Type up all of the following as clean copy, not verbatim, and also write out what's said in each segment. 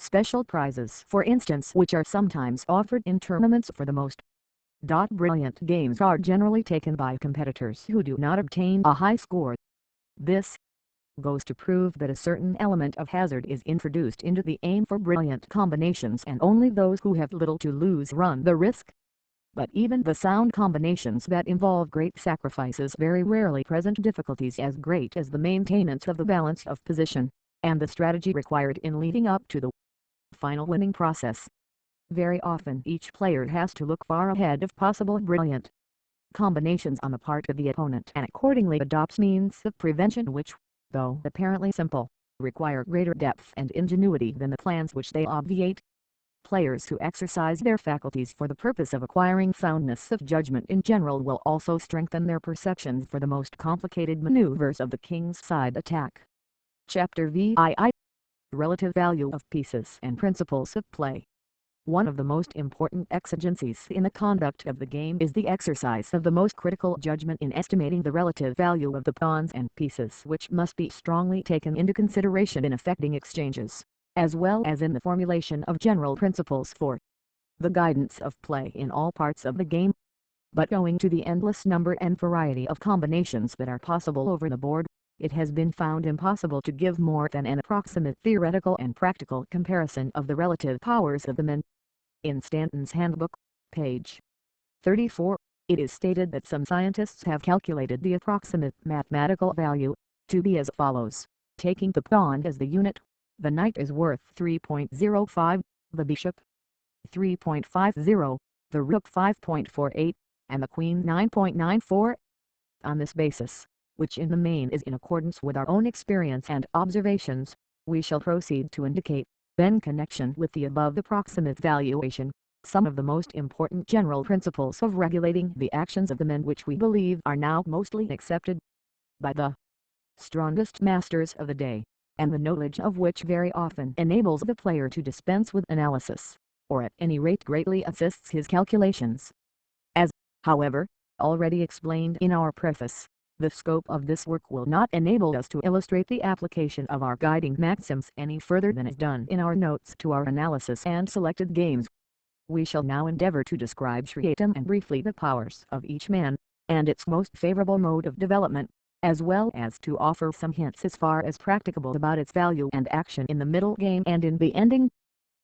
special prizes for instance which are sometimes offered in tournaments for the most brilliant games are generally taken by competitors who do not obtain a high score. This goes to prove that a certain element of hazard is introduced into the aim for brilliant combinations and only those who have little to lose run the risk. But even the sound combinations that involve great sacrifices very rarely present difficulties as great as the maintenance of the balance of position, and the strategy required in leading up to the final winning process. Very often each player has to look far ahead of possible brilliant combinations on the part of the opponent and accordingly adopts means of prevention which, though apparently simple, require greater depth and ingenuity than the plans which they obviate. Players who exercise their faculties for the purpose of acquiring soundness of judgment in general will also strengthen their perceptions for the most complicated maneuvers of the king's side attack. Chapter VII: Relative Value of Pieces and Principles of Play. One of the most important exigencies in the conduct of the game is the exercise of the most critical judgment in estimating the relative value of the pawns and pieces which must be strongly taken into consideration in effecting exchanges, as well as in the formulation of general principles for the guidance of play in all parts of the game. But owing to the endless number and variety of combinations that are possible over the board, it has been found impossible to give more than an approximate theoretical and practical comparison of the relative powers of the men. In Stanton's Handbook, page 34, it is stated that some scientists have calculated the approximate mathematical value to be as follows: taking the pawn as the unit, the knight is worth 3.05, the bishop 3.50, the rook 5.48, and the queen 9.94. On this basis, which in the main is in accordance with our own experience and observations, we shall proceed to indicate, in connection with the above approximate valuation, some of the most important general principles of regulating the actions of the men which we believe are now mostly accepted by the strongest masters of the day, and the knowledge of which very often enables the player to dispense with analysis, or at any rate greatly assists his calculations. As, however, already explained in our preface, the scope of this work will not enable us to illustrate the application of our guiding maxims any further than is done in our notes to our analysis and selected games. We shall now endeavor to describe seriatim and briefly the powers of each man, and its most favorable mode of development, as well as to offer some hints as far as practicable about its value and action in the middle game and in the ending.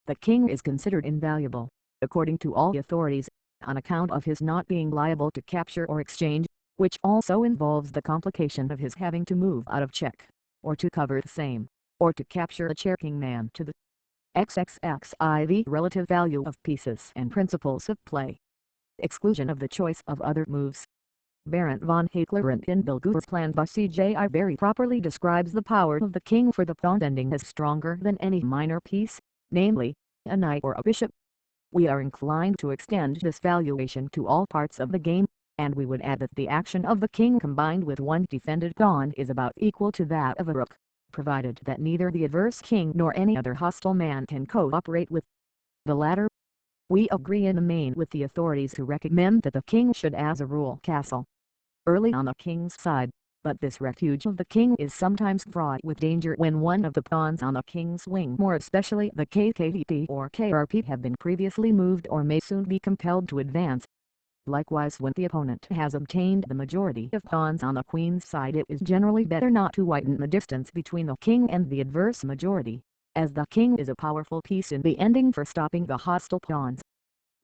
The king is considered invaluable, according to all authorities, on account of his not being liable to capture or exchange, which also involves the complication of his having to move out of check, or to cover the same, or to capture a checking man to the XXXIV relative value of pieces and principles of play. Exclusion of the choice of other moves. Baron von Haeckelrand in Bilgu's plan by C.J.I. very properly describes the power of the king for the pawn ending as stronger than any minor piece, namely, a knight or a bishop. We are inclined to extend this valuation to all parts of the game, and we would add that the action of the king combined with one defended pawn is about equal to that of a rook, provided that neither the adverse king nor any other hostile man can cooperate with the latter. We agree in the main with the authorities who recommend that the king should as a rule castle early on the king's side, but this refuge of the king is sometimes fraught with danger when one of the pawns on the king's wing, more especially the KKDP or KRP, have been previously moved or may soon be compelled to advance. Likewise, when the opponent has obtained the majority of pawns on the queen's side, it is generally better not to widen the distance between the king and the adverse majority, as the king is a powerful piece in the ending for stopping the hostile pawns.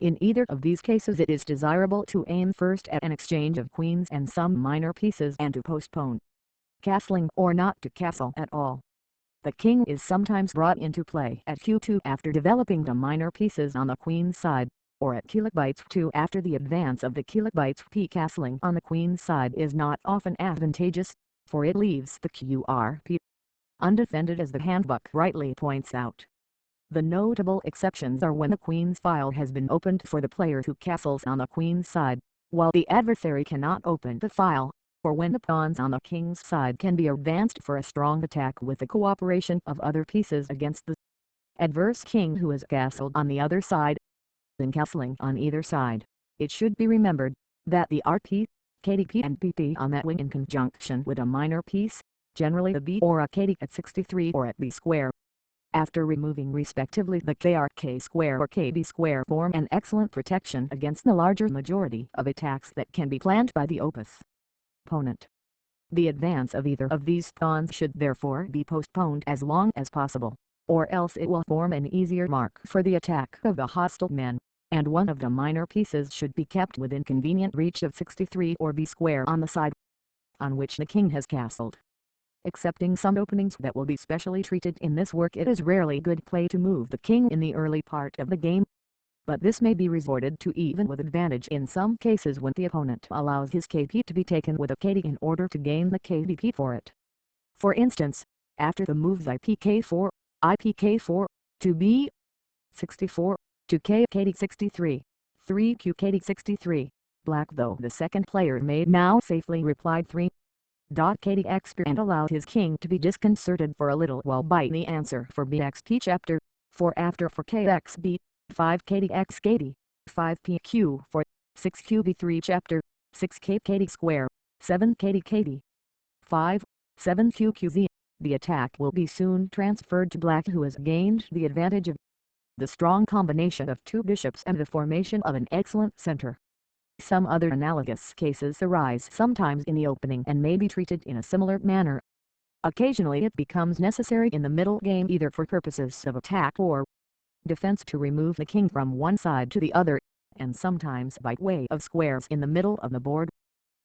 In either of these cases it is desirable to aim first at an exchange of queens and some minor pieces and to postpone castling or not to castle at all. The king is sometimes brought into play at Q2 after developing the minor pieces on the queen's side, or at Kilobytes 2 after the advance of the Kilobytes P. Castling on the queen's side is not often advantageous, for it leaves the QRP undefended, as the handbook rightly points out. The notable exceptions are when the queen's file has been opened for the player who castles on the queen's side, while the adversary cannot open the file, or when the pawns on the king's side can be advanced for a strong attack with the cooperation of other pieces against the adverse king who is castled on the other side. In castling on either side, it should be remembered that the RP, KDP and PP on that wing in conjunction with a minor piece, generally a B or a KD at 63 or at B square, after removing respectively the KRK square or KB square, form an excellent protection against the larger majority of attacks that can be planned by the opponent. The advance of either of these pawns should therefore be postponed as long as possible, or else it will form an easier mark for the attack of the hostile men, and one of the minor pieces should be kept within convenient reach of 63 or B square on the side on which the king has castled. Excepting some openings that will be specially treated in this work, it is rarely good play to move the king in the early part of the game, but this may be resorted to even with advantage in some cases when the opponent allows his KP to be taken with a KD in order to gain the KDP for it. For instance, after the moves IPK4, IPK4, to B64, to KD63, 3Q KD63, black, though the second player may now safely reply 3. KDXP and allow his king to be disconcerted for a little while by the answer for BXP chapter, 4 after for KXB, 5 KDX KD, 5 PQ for 6 QB3 chapter, 6 KD square, 7 KD 5, 7 QQZ. The attack will be soon transferred to black, who has gained the advantage of the strong combination of two bishops and the formation of an excellent center. Some other analogous cases arise sometimes in the opening and may be treated in a similar manner. Occasionally it becomes necessary in the middle game, either for purposes of attack or defense, to remove the king from one side to the other, and sometimes by way of squares in the middle of the board.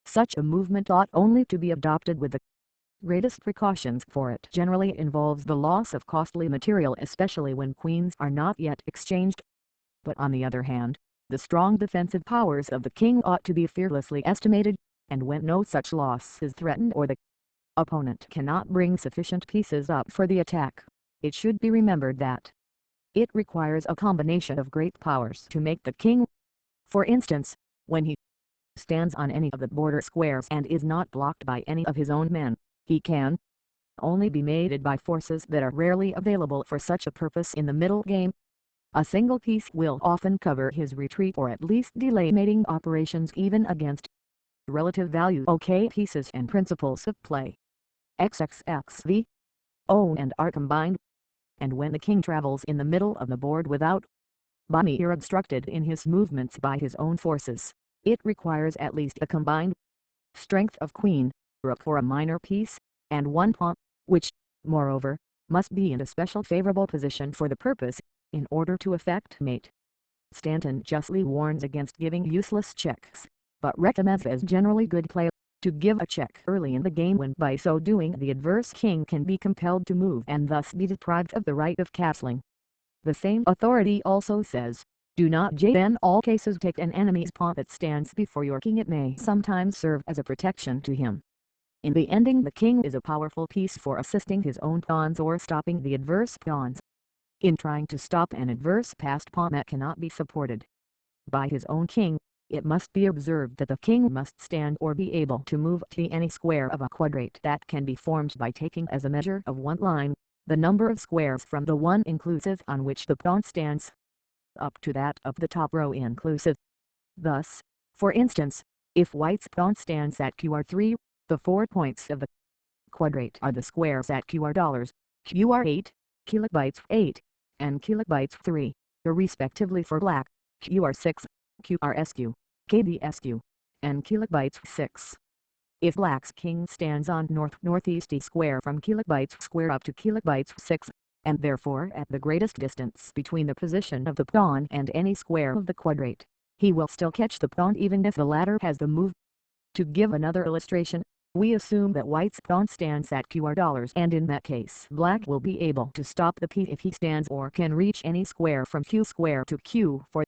Such a movement ought only to be adopted with the greatest precautions, for it generally involves the loss of costly material, especially when queens are not yet exchanged. But on the other hand, the strong defensive powers of the king ought to be fearlessly estimated, and when no such loss is threatened or the opponent cannot bring sufficient pieces up for the attack, it should be remembered that it requires a combination of great powers to make the king. For instance, when he stands on any of the border squares and is not blocked by any of his own men, he can only be mated by forces that are rarely available for such a purpose in the middle game. A single piece will often cover his retreat, or at least delay mating operations even against relative value OK pieces and principles of play. XXXV, O and R combined. And when the king travels in the middle of the board without being obstructed in his movements by his own forces, it requires at least a combined strength of queen, rook for a minor piece, and one pawn, which, moreover, must be in a special favorable position for the purpose, in order to effect mate. Stanton justly warns against giving useless checks, but recommends as generally good play to give a check early in the game, when by so doing the adverse king can be compelled to move and thus be deprived of the right of castling. The same authority also says, do not in all cases take an enemy's pawn that stands before your king. It may sometimes serve as a protection to him. In the ending, the king is a powerful piece for assisting his own pawns or stopping the adverse pawns. In trying to stop an adverse passed pawn that cannot be supported by his own king, it must be observed that the king must stand or be able to move to any square of a quadrate that can be formed by taking as a measure of one line the number of squares from the one inclusive on which the pawn stands, up to that of the top row inclusive. Thus, for instance, if white's pawn stands at QR3, the 4 points of the quadrate are the squares at QR$, QR8, kilobytes 8, and kilobytes 3, respectively for black, QR6, QRSQ, KBSQ, and kilobytes 6. If black's king stands on north-northeast square from kilobytes square up to kilobytes 6, and therefore at the greatest distance between the position of the pawn and any square of the quadrate, he will still catch the pawn even if the latter has the move. To give another illustration, we assume that white's pawn stands at QR$, and in that case black will be able to stop the piece if he stands or can reach any square from Q square to Q4.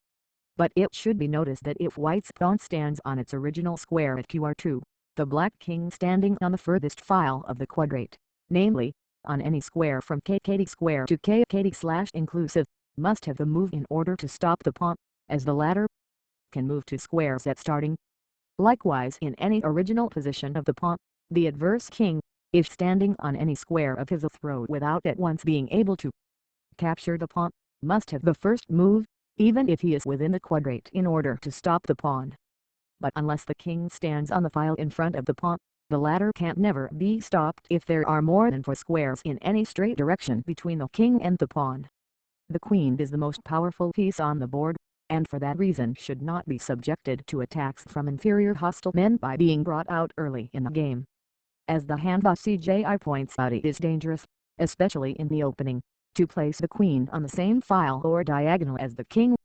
But it should be noticed that if white's pawn stands on its original square at QR2, the black king standing on the furthest file of the quadrate, namely, on any square from KKD square to KKD/inclusive, must have the move in order to stop the pawn, as the latter can move to squares at starting. Likewise, in any original position of the pawn, the adverse king, if standing on any square of his throw without at once being able to capture the pawn, must have the first move, even if he is within the quadrate, in order to stop the pawn. But unless the king stands on the file in front of the pawn, The latter can never be stopped if there are more than 4 squares in any straight direction between the king and the pawn. The queen is the most powerful piece on the board, and for that reason should not be subjected to attacks from inferior hostile men by being brought out early in the game. As the hand boss CJI points out, it is dangerous, especially in the opening, to place the queen on the same file or diagonal as the king.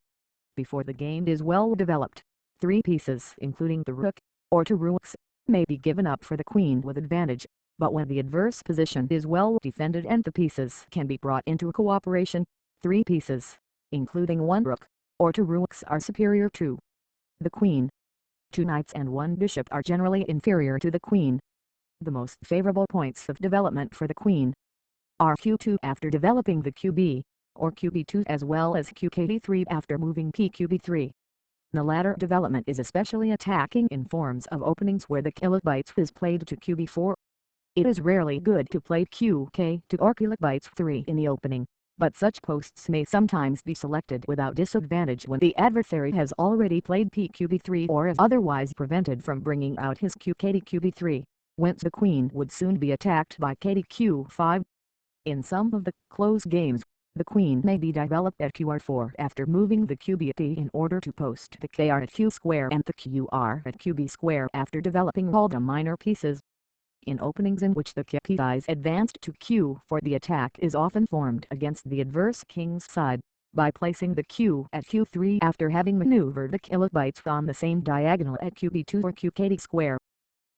Before the game is well developed, 3 pieces including the rook, or 2 rooks, may be given up for the queen with advantage, but when the adverse position is well defended and the pieces can be brought into cooperation, 3 pieces, including 1 rook, or 2 rooks are superior to the queen. 2 knights and 1 bishop are generally inferior to the queen. The most favorable points of development for the queen are Q2 after developing the QB, or QB2 as well as QKD3 after moving PQB3. The latter development is especially attacking in forms of openings where the kilobytes is played to QB4. It is rarely good to play QK2 or kilobytes3 in the opening, but such posts may sometimes be selected without disadvantage when the adversary has already played PQB3 or is otherwise prevented from bringing out his QKD-QB3, whence the queen would soon be attacked by KD-Q5. In some of the close games, the queen may be developed at QR4 after moving the QB in order to post the KR at Q square and the QR at QB square after developing all the minor pieces. In openings in which the KP is advanced to Q for the attack is often formed against the adverse king's side, by placing the Q at Q3 after having maneuvered the kilobytes on the same diagonal at QB2 or QKD square.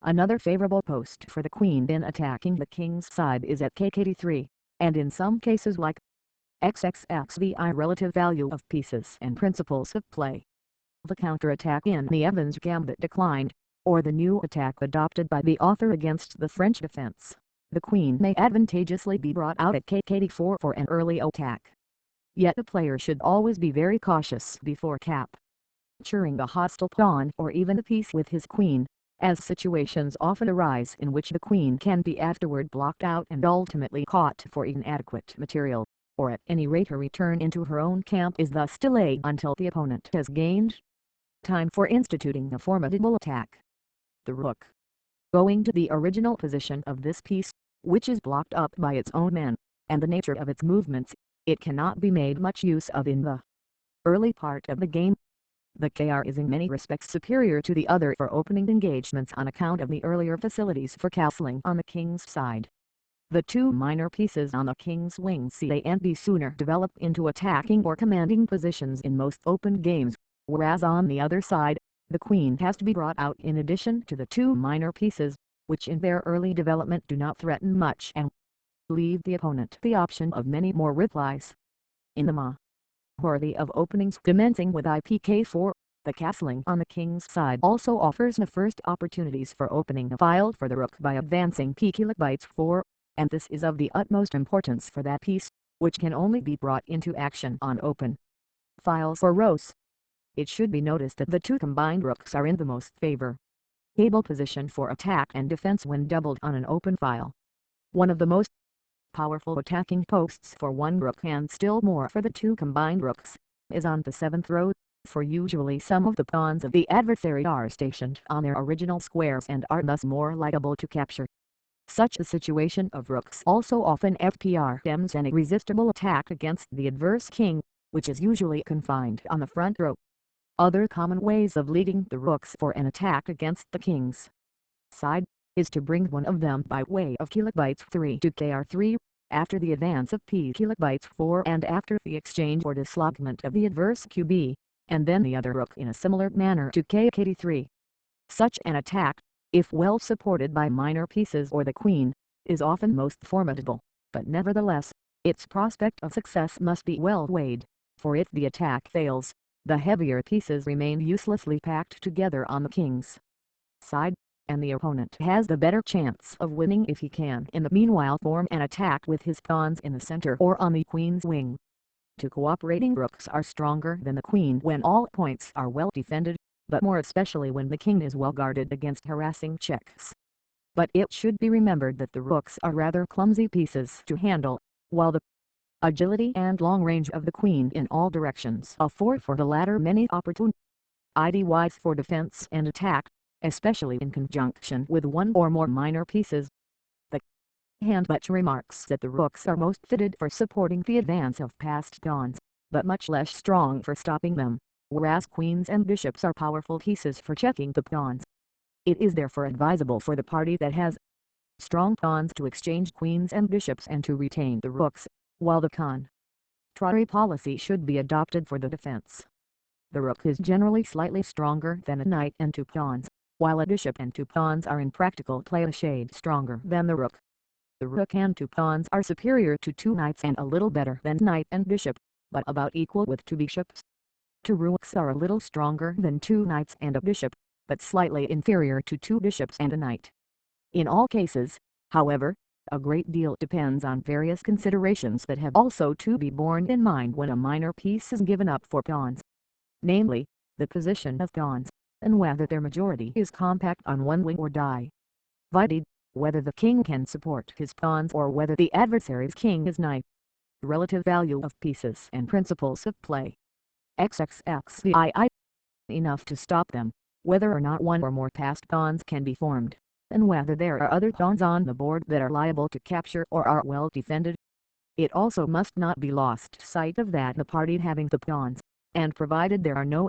Another favorable post for the queen in attacking the king's side is at KKD3, and in some cases like XXXVI relative value of pieces and principles of play. The counterattack in the Evans Gambit declined, or the new attack adopted by the author against the French defense. The queen may advantageously be brought out at KKD4 for an early attack. Yet the player should always be very cautious before capturing a hostile pawn or even a piece with his queen, as situations often arise in which the queen can be afterward blocked out and ultimately caught for inadequate material, or at any rate her return into her own camp is thus delayed until the opponent has gained time for instituting a formidable attack. The rook. Owing to the original position of this piece, which is blocked up by its own men, and the nature of its movements, it cannot be made much use of in the early part of the game. The KR is in many respects superior to the other for opening engagements on account of the earlier facilities for castling on the king's side. The 2 minor pieces on the king's wing C and B sooner develop into attacking or commanding positions in most open games, whereas on the other side, the queen has to be brought out in addition to the 2 minor pieces, which in their early development do not threaten much and leave the opponent the option of many more replies. In the majority of openings commencing with IPK4, the castling on the king's side also offers the first opportunities for opening a file for the rook by advancing PKbytes4, and this is of the utmost importance for that piece, which can only be brought into action on open files for rows. It should be noticed that the 2 combined rooks are in the most favorable position for attack and defense when doubled on an open file. One of the most powerful attacking posts for 1 rook and still more for the 2 combined rooks is on the 7th row, for usually some of the pawns of the adversary are stationed on their original squares and are thus more liable to capture. Such a situation of rooks also often FPRMs an irresistible attack against the adverse king, which is usually confined on the front row. Other common ways of leading the rooks for an attack against the king's side is to bring one of them by way of kilobytes3 to KR3, after the advance of P kilobytes4 and after the exchange or dislodgement of the adverse QB, and then the other rook in a similar manner to KKD3. Such an attack, if well supported by minor pieces or the queen, is often most formidable, but nevertheless, its prospect of success must be well weighed, for if the attack fails, the heavier pieces remain uselessly packed together on the king's side, and the opponent has the better chance of winning if he can in the meanwhile form an attack with his pawns in the center or on the queen's wing. 2 cooperating rooks are stronger than the queen when all points are well defended, but more especially when the king is well guarded against harassing checks. But it should be remembered that the rooks are rather clumsy pieces to handle, while the agility and long range of the queen in all directions afford for the latter many opportunities for defense and attack. especially in conjunction with one or more minor pieces. The handbook remarks that the rooks are most fitted for supporting the advance of passed pawns, but much less strong for stopping them, whereas queens and bishops are powerful pieces for checking the pawns. It is therefore advisable for the party that has strong pawns to exchange queens and bishops and to retain the rooks, while the contrary policy should be adopted for the defense. The rook is generally slightly stronger than a knight and two pawns, while a bishop and two pawns are in practical play a shade stronger than the rook. The rook and two pawns are superior to two knights and a little better than knight and bishop, but about equal with two bishops. Two rooks are a little stronger than two knights and a bishop, but slightly inferior to two bishops and a knight. In all cases, however, a great deal depends on various considerations that have also to be borne in mind when a minor piece is given up for pawns. Namely, the position of pawns, and whether their majority is compact on one wing or divided, whether the king can support his pawns or whether the adversary's king is knight. Relative value of pieces and principles of play. XXXVII. Enough to stop them, whether or not one or more passed pawns can be formed, and whether there are other pawns on the board that are liable to capture or are well defended. It also must not be lost sight of that the party having the pawns, and provided there are no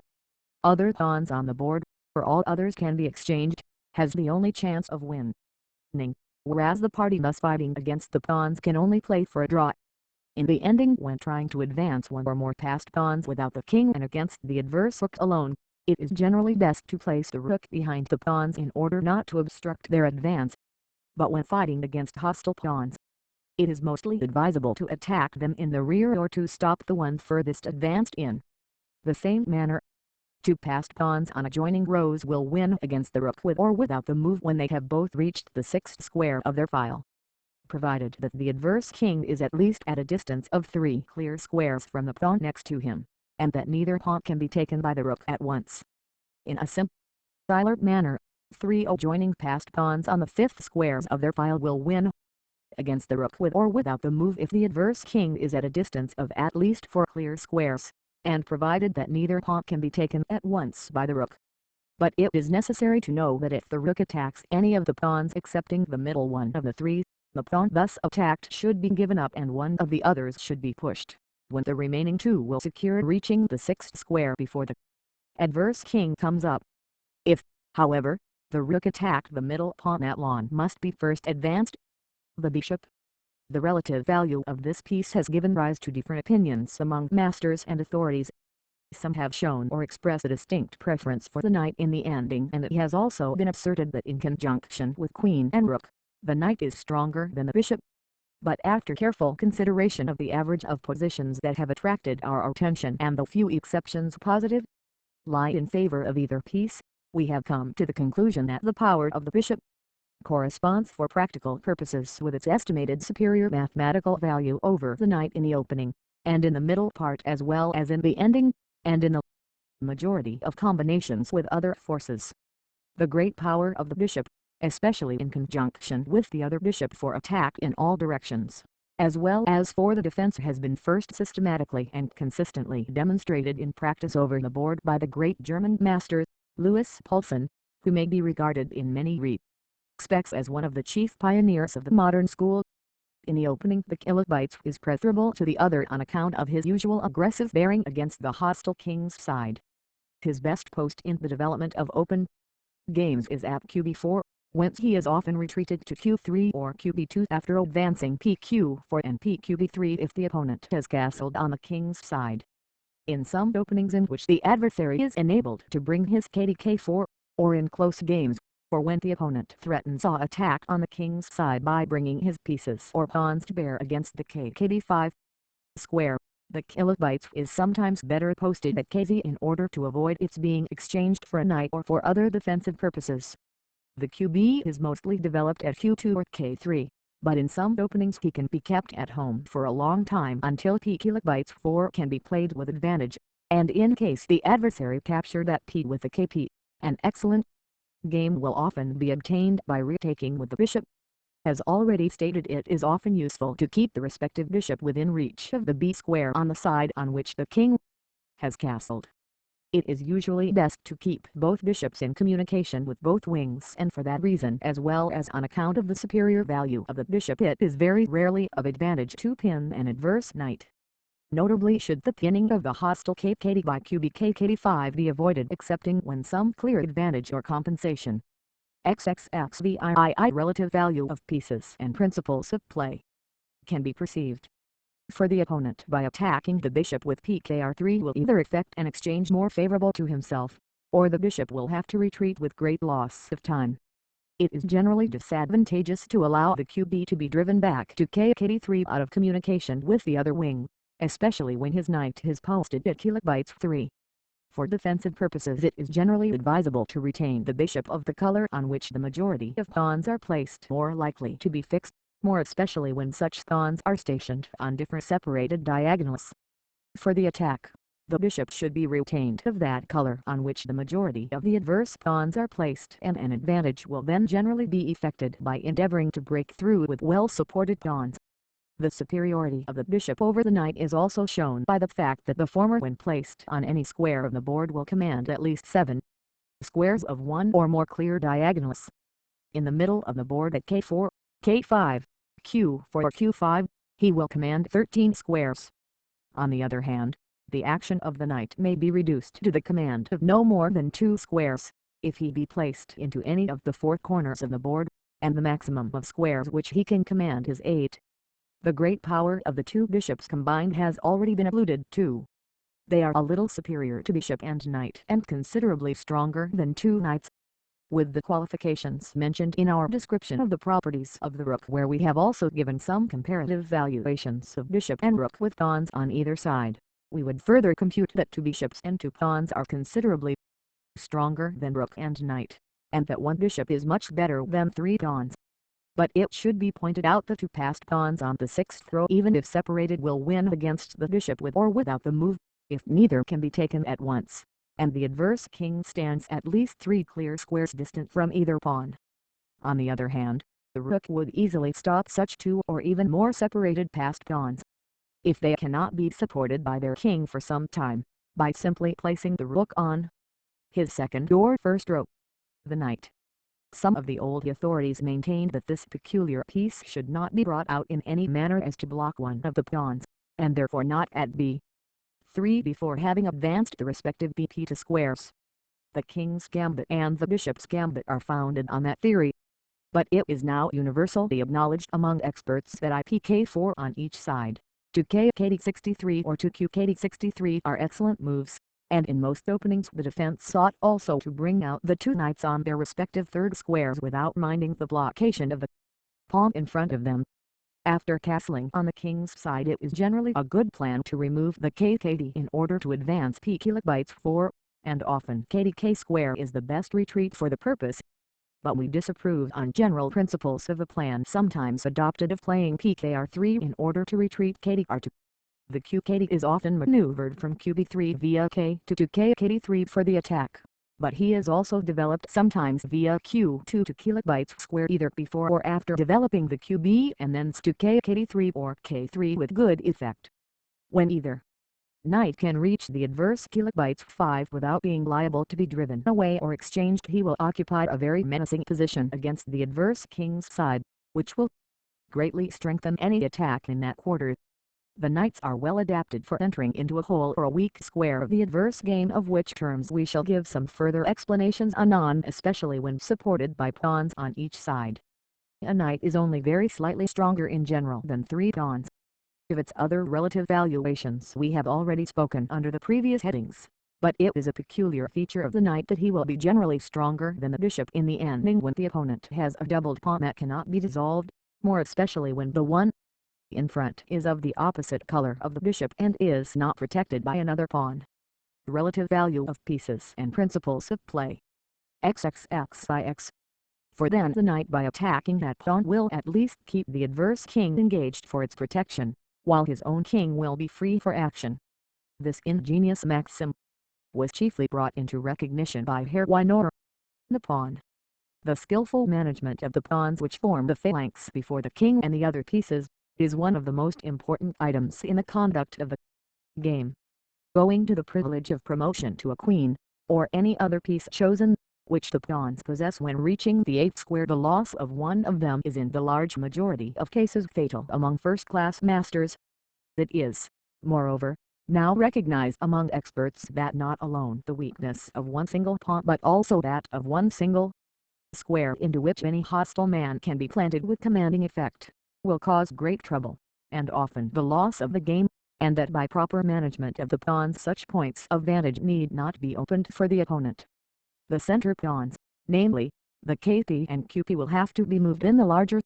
other pawns on the board, for all others can be exchanged, has the only chance of winning, whereas the party thus fighting against the pawns can only play for a draw. In the ending, when trying to advance one or more passed pawns without the king and against the adverse rook alone, it is generally best to place the rook behind the pawns in order not to obstruct their advance. But when fighting against hostile pawns, it is mostly advisable to attack them in the rear or to stop the one furthest advanced in the same manner. Two passed pawns on adjoining rows will win against the rook with or without the move when they have both reached the sixth square of their file, provided that the adverse king is at least at a distance of 3 clear squares from the pawn next to him, and that neither pawn can be taken by the rook at once. In a similar manner, 3 adjoining passed pawns on the 5th squares of their file will win against the rook with or without the move if the adverse king is at a distance of at least 4 clear squares, and provided that neither pawn can be taken at once by the rook. But it is necessary to know that if the rook attacks any of the pawns excepting the middle one of the 3, the pawn thus attacked should be given up and one of the others should be pushed, when the remaining 2 will secure reaching the 6th square before the adverse king comes up. If, however, the rook attacked the middle pawn, that pawn must be first advanced. The bishop. The relative value of this piece has given rise to different opinions among masters and authorities. Some have shown or expressed a distinct preference for the knight in the ending, and it has also been asserted that in conjunction with queen and rook, the knight is stronger than the bishop. But after careful consideration of the average of positions that have attracted our attention and the few exceptions positive lie in favor of either piece, we have come to the conclusion that the power of the bishop corresponds for practical purposes with its estimated superior mathematical value over the knight in the opening, and in the middle part as well as in the ending, and in the majority of combinations with other forces. The great power of the bishop, especially in conjunction with the other bishop for attack in all directions, as well as for the defense, has been first systematically and consistently demonstrated in practice over the board by the great German master, Louis Paulsen, who may be regarded in many respects as one of the chief pioneers of the modern school. In the opening, the kilobyte is preferable to the other on account of his usual aggressive bearing against the hostile king's side. His best post in the development of open games is at QB4, whence he is often retreated to Q3 or QB2 after advancing PQ4 and PQB3 if the opponent has castled on the king's side. In some openings in which the adversary is enabled to bring his KDK4, or in close games, or when the opponent threatens an attack on the king's side by bringing his pieces or pawns to bear against the KD5 square, the kilobyte is sometimes better posted at KZ in order to avoid its being exchanged for a knight or for other defensive purposes. The QB is mostly developed at Q2 or K3, but in some openings he can be kept at home for a long time until P kilobyte 4 can be played with advantage, and in case the adversary captured that P with the KP, an excellent game will often be obtained by retaking with the bishop. As already stated, it is often useful to keep the respective bishop within reach of the B square on the side on which the king has castled. It is usually best to keep both bishops in communication with both wings, and for that reason, as well as on account of the superior value of the bishop, it is very rarely of advantage to pin an adverse knight. Notably should the pinning of the hostile kd by kd5 be avoided excepting when some clear advantage or compensation. XXXVII relative value of pieces and principles of play can be perceived. For the opponent, by attacking the bishop with pkr3 will either effect an exchange more favorable to himself, or the bishop will have to retreat with great loss of time. It is generally disadvantageous to allow the qb to be driven back to kd3 out of communication with the other wing, especially when his knight is posted at kb3. For defensive purposes it is generally advisable to retain the bishop of the color on which the majority of pawns are placed, more likely to be fixed, more especially when such pawns are stationed on different separated diagonals. For the attack, the bishop should be retained of that color on which the majority of the adverse pawns are placed, and an advantage will then generally be effected by endeavoring to break through with well-supported pawns. The superiority of the bishop over the knight is also shown by the fact that the former, when placed on any square of the board, will command at least 7 squares of one or more clear diagonals. In the middle of the board at k4, k5, q4 or q5, he will command 13 squares. On the other hand, the action of the knight may be reduced to the command of no more than 2 squares, if he be placed into any of the 4 corners of the board, and the maximum of squares which he can command is 8. The great power of the 2 bishops combined has already been alluded to. They are a little superior to bishop and knight, and considerably stronger than 2 knights. With the qualifications mentioned in our description of the properties of the rook, where we have also given some comparative valuations of bishop and rook with pawns on either side, we would further compute that 2 bishops and 2 pawns are considerably stronger than rook and knight, and that 1 bishop is much better than 3 pawns. But it should be pointed out that 2 passed pawns on the 6th row, even if separated, will win against the bishop with or without the move, if neither can be taken at once, and the adverse king stands at least 3 clear squares distant from either pawn. On the other hand, the rook would easily stop such 2 or even more separated passed pawns, if they cannot be supported by their king for some time, by simply placing the rook on his second or first row. The knight. Some of the old authorities maintained that this peculiar piece should not be brought out in any manner as to block one of the pawns, and therefore not at b3 before having advanced the respective b2 squares. The king's gambit and the bishop's gambit are founded on that theory, but it is now universally acknowledged among experts that ipk4 on each side, to kd63 or to qkd63 are excellent moves, and in most openings the defense sought also to bring out the 2 knights on their respective third squares without minding the blockation of the pawn in front of them. After castling on the king's side, it is generally a good plan to remove the kd in order to advance pkb4, and often kdk square is the best retreat for the purpose. But we disapprove on general principles of the plan sometimes adopted of playing pkr3 in order to retreat kdr2. The qkd is often maneuvered from qb3 via k to kd3 for the attack, but he is also developed sometimes via q2 to kb square either before or after developing the qb and thence to kd3 or k3 with good effect. When either knight can reach the adverse kb5 without being liable to be driven away or exchanged, he will occupy a very menacing position against the adverse king's side, which will greatly strengthen any attack in that quarter. The knights are well adapted for entering into a hole or a weak square of the adverse game, of which terms we shall give some further explanations anon, especially when supported by pawns on each side. A knight is only very slightly stronger in general than 3 pawns. Of its other relative valuations we have already spoken under the previous headings, but it is a peculiar feature of the knight that he will be generally stronger than the bishop in the ending when the opponent has a doubled pawn that cannot be dissolved, more especially when the one in front is of the opposite color of the bishop and is not protected by another pawn. Relative value of pieces and principles of play. XXX. For then the knight by attacking that pawn will at least keep the adverse king engaged for its protection, while his own king will be free for action. This ingenious maxim was chiefly brought into recognition by Herr Weiner. The pawn. The skillful management of the pawns which form the phalanx before the king and the other pieces, is one of the most important items in the conduct of the game. owing to the privilege of promotion to a queen, or any other piece chosen, which the pawns possess when reaching the 8th square. The loss of one of them is in the large majority of cases fatal among first-class masters. It is, moreover, now recognized among experts that not alone the weakness of one single pawn but also that of one single square into which any hostile man can be planted with commanding effect, will cause great trouble, and often the loss of the game, and that by proper management of the pawns such points of vantage need not be opened for the opponent. The center pawns, namely, the KP and QP, will have to be moved in the larger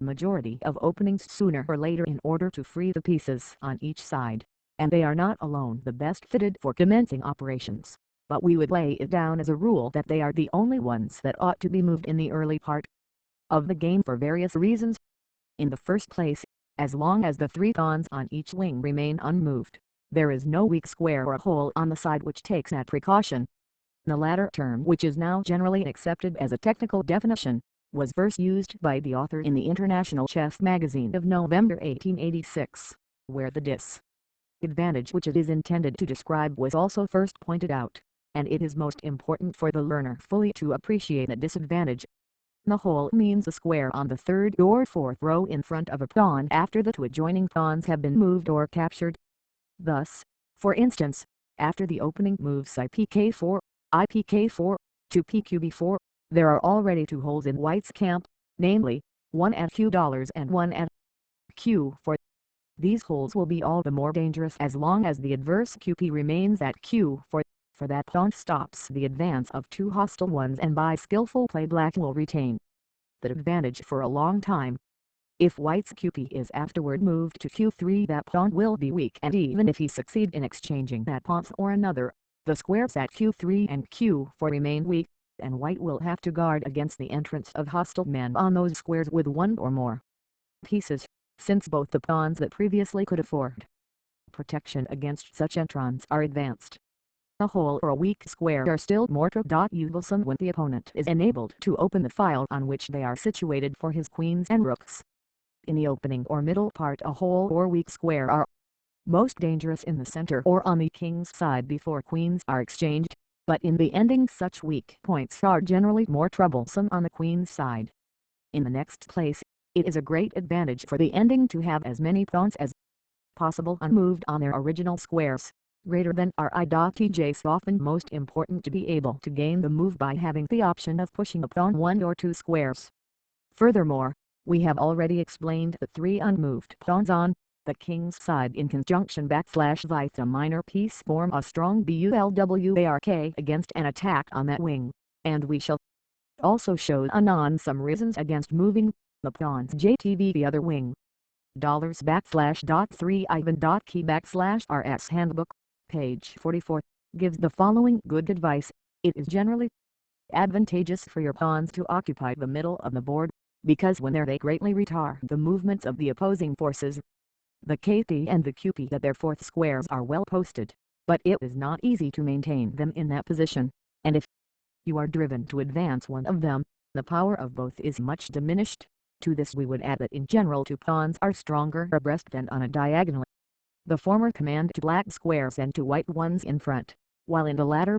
majority of openings sooner or later in order to free the pieces on each side, and they are not alone the best fitted for commencing operations, but we would lay it down as a rule that they are the only ones that ought to be moved in the early part of the game for various reasons. In the first place, as long as the 3 pawns on each wing remain unmoved, there is no weak square or hole on the side which takes that precaution. The latter term, which is now generally accepted as a technical definition, was first used by the author in the International Chess Magazine of November 1886, where the disadvantage which it is intended to describe was also first pointed out, and it is most important for the learner fully to appreciate the disadvantage. The hole means a square on the 3rd or 4th row in front of a pawn after the 2 adjoining pawns have been moved or captured. Thus, for instance, after the opening moves IPK4, IPK4, to PQB4, there are already 2 holes in White's camp, namely, one at Q$ and one at Q4. These holes will be all the more dangerous as long as the adverse QP remains at Q4, for that pawn stops the advance of 2 hostile ones, and by skillful play Black will retain the advantage for a long time. If White's QP is afterward moved to Q3, that pawn will be weak, and even if he succeed in exchanging that pawn or another, the squares at Q3 and Q4 remain weak, and White will have to guard against the entrance of hostile men on those squares with 1 or more pieces, since both the pawns that previously could afford protection against such entrants are advanced. A hole or a weak square are still more troublesome when the opponent is enabled to open the file on which they are situated for his queens and rooks. In the opening or middle part, a hole or weak square are most dangerous in the center or on the king's side before queens are exchanged, but in the ending such weak points are generally more troublesome on the queen's side. In the next place, it is a great advantage for the ending to have as many pawns as possible unmoved on their original squares, greater than RI.TJ. Often most important to be able to gain the move by having the option of pushing a pawn 1 or 2 squares. Furthermore, we have already explained that 3 unmoved pawns on the king's side in conjunction / a minor piece form a strong bulwark against an attack on that wing, and we shall also show anon some reasons against moving the pawns JTB the other wing. $3 Ivan.key/RS Handbook, page 44, gives the following good advice. It is generally advantageous for your pawns to occupy the middle of the board, because when there they greatly retard the movements of the opposing forces. The KP and the QP at their 4th squares are well posted, but it is not easy to maintain them in that position, and if you are driven to advance one of them, the power of both is much diminished. To this we would add that in general 2 pawns are stronger abreast than on a diagonal. The former command 2 black squares and 2 white ones in front, while in the latter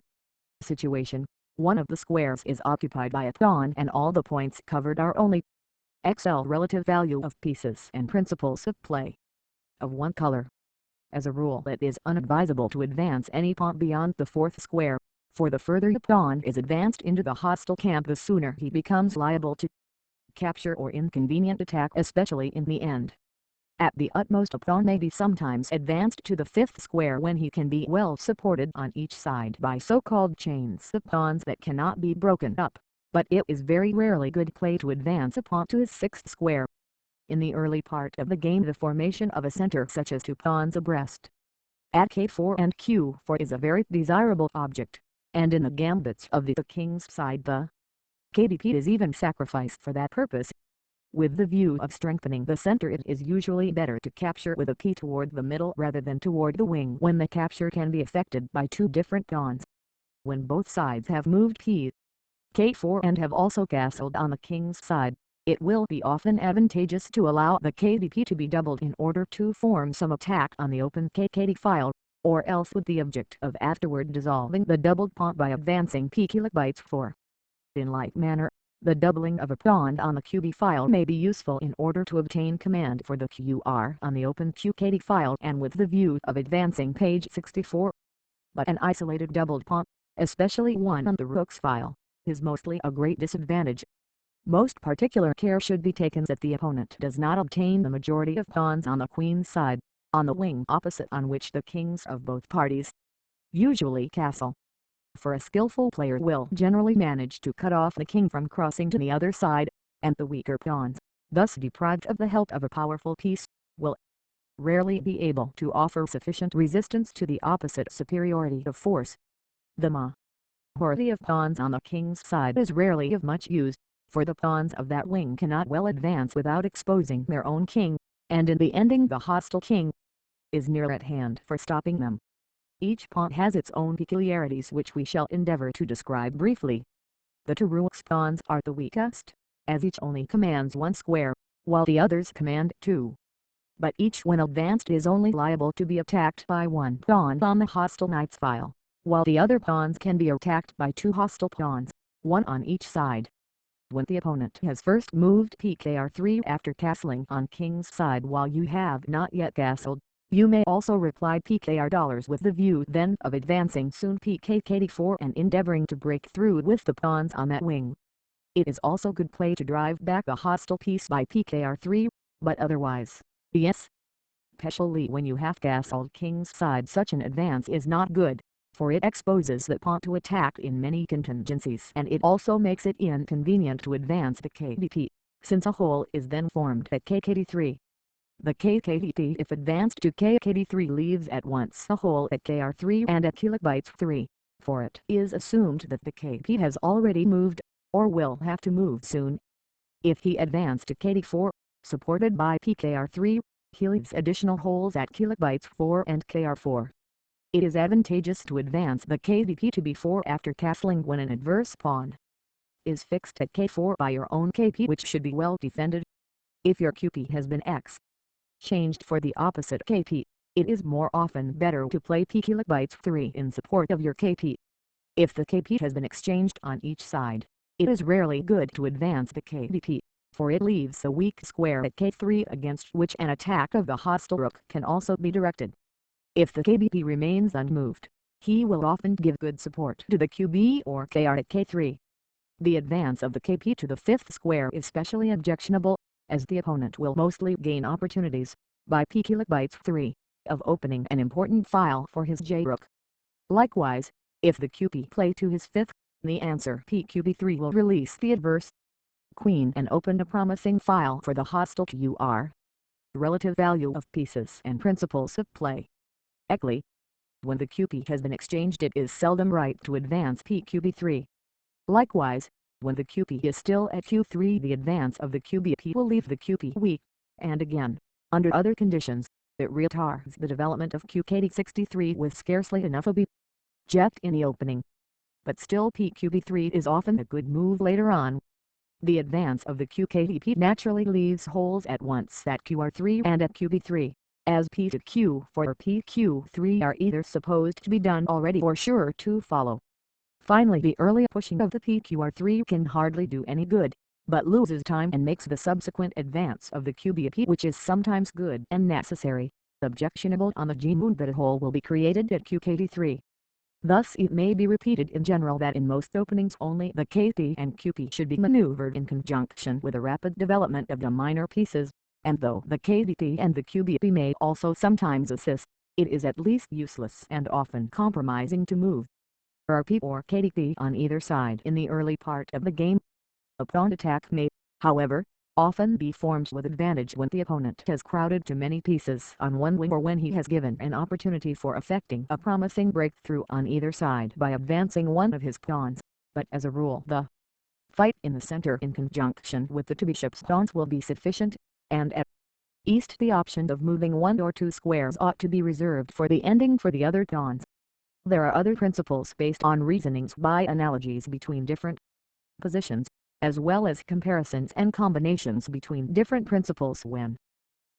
situation, one of the squares is occupied by a pawn and all the points covered are only XL relative value of pieces and principles of play of one color. As a rule, it is unadvisable to advance any pawn beyond the 4th square, for the further the pawn is advanced into the hostile camp the sooner he becomes liable to capture or inconvenient attack, especially in the end. At the utmost, a pawn may be sometimes advanced to the 5th square when he can be well supported on each side by so-called chains of pawns that cannot be broken up, but it is very rarely good play to advance a pawn to his 6th square. In the early part of the game, the formation of a center such as 2 pawns abreast at K4 and Q4 is a very desirable object, and in the gambits of the king's side the KDP is even sacrificed for that purpose. With the view of strengthening the center, it is usually better to capture with a key toward the middle rather than toward the wing when the capture can be effected by 2 different pawns. When both sides have moved p K4 and have also castled on the king's side, it will be often advantageous to allow the KDP to be doubled in order to form some attack on the open KKD file, or else with the object of afterward dissolving the doubled pawn by advancing p4. In like manner, the doubling of a pawn on the QB file may be useful in order to obtain command for the QR on the open QKD file and with the view of advancing page 64. But an isolated doubled pawn, especially one on the rook's file, is mostly a great disadvantage. Most particular care should be taken that the opponent does not obtain the majority of pawns on the queen's side, on the wing opposite on which the kings of both parties, usually castle. For a skillful player will generally manage to cut off the king from crossing to the other side, and the weaker pawns, thus deprived of the help of a powerful piece, will rarely be able to offer sufficient resistance to the opposite superiority of force. The majority of pawns on the king's side is rarely of much use, for the pawns of that wing cannot well advance without exposing their own king, and in the ending the hostile king is near at hand for stopping them. Each pawn has its own peculiarities which we shall endeavor to describe briefly. The two rook's pawns are the weakest, as each only commands one square, while the others command two. But each when advanced is only liable to be attacked by one pawn on the hostile knight's file, while the other pawns can be attacked by two hostile pawns, one on each side. When the opponent has first moved pkr3 after castling on king's side while you have not yet castled, you may also reply pkr$ with the view then of advancing soon pkkd4 and endeavoring to break through with the pawns on that wing. It is also good play to drive back a hostile piece by pkr3, but otherwise, yes. Especially when you have castled king's side, such an advance is not good, for it exposes the pawn to attack in many contingencies and it also makes it inconvenient to advance the kdp, since a hole is then formed at kkd3. The kkdp if advanced to kkd3 leaves at once a hole at kr3 and at kb3, for it is assumed that the kp has already moved, or will have to move soon. If he advanced to kd4, supported by pkr3, he leaves additional holes at kb4 and kr4. It is advantageous to advance the kdp to b4 after castling when an adverse pawn is fixed at k4 by your own kp, which should be well defended. If your qp has been changed for the opposite kp, it is more often better to play pkb3 in support of your kp. If the kp has been exchanged on each side, it is rarely good to advance the kdp, for it leaves a weak square at k3 against which an attack of the hostile rook can also be directed. If the kdp remains unmoved, he will often give good support to the qb or kr at k3. The advance of the kp to the fifth square is specially objectionable, as the opponent will mostly gain opportunities, by pkb3, of opening an important file for his j-rook. Likewise, if the qp play to his fifth, the answer pqb3 will release the adverse queen and open a promising file for the hostile qr. Relative value of pieces and principles of play. Equally, when the qp has been exchanged, it is seldom right to advance pqb3. Likewise, when the qp is still at q3, the advance of the qb will leave the qp weak, and again, under other conditions, it retards the development of qkd63 with scarcely enough object in the opening. But still pqb3 is often a good move later on. The advance of the qkdp naturally leaves holes at once at qr3 and at qb3, as p to q4 or pq3 are either supposed to be done already or sure to follow. Finally, the early pushing of the pqr3 can hardly do any good, but loses time and makes the subsequent advance of the qbp, which is sometimes good and necessary, objectionable on the g-mood that a hole will be created at qkd3. Thus it may be repeated in general that in most openings only the kp and qp should be maneuvered in conjunction with a rapid development of the minor pieces, and though the kdp and the qbp may also sometimes assist, it is at least useless and often compromising to move rp or kdp on either side in the early part of the game. A pawn attack may, however, often be formed with advantage when the opponent has crowded too many pieces on one wing or when he has given an opportunity for effecting a promising breakthrough on either side by advancing one of his pawns, but as a rule the fight in the center in conjunction with the two bishops' pawns will be sufficient, and at east the option of moving one or two squares ought to be reserved for the ending for the other pawns. There are other principles based on reasonings by analogies between different positions, as well as comparisons and combinations between different principles when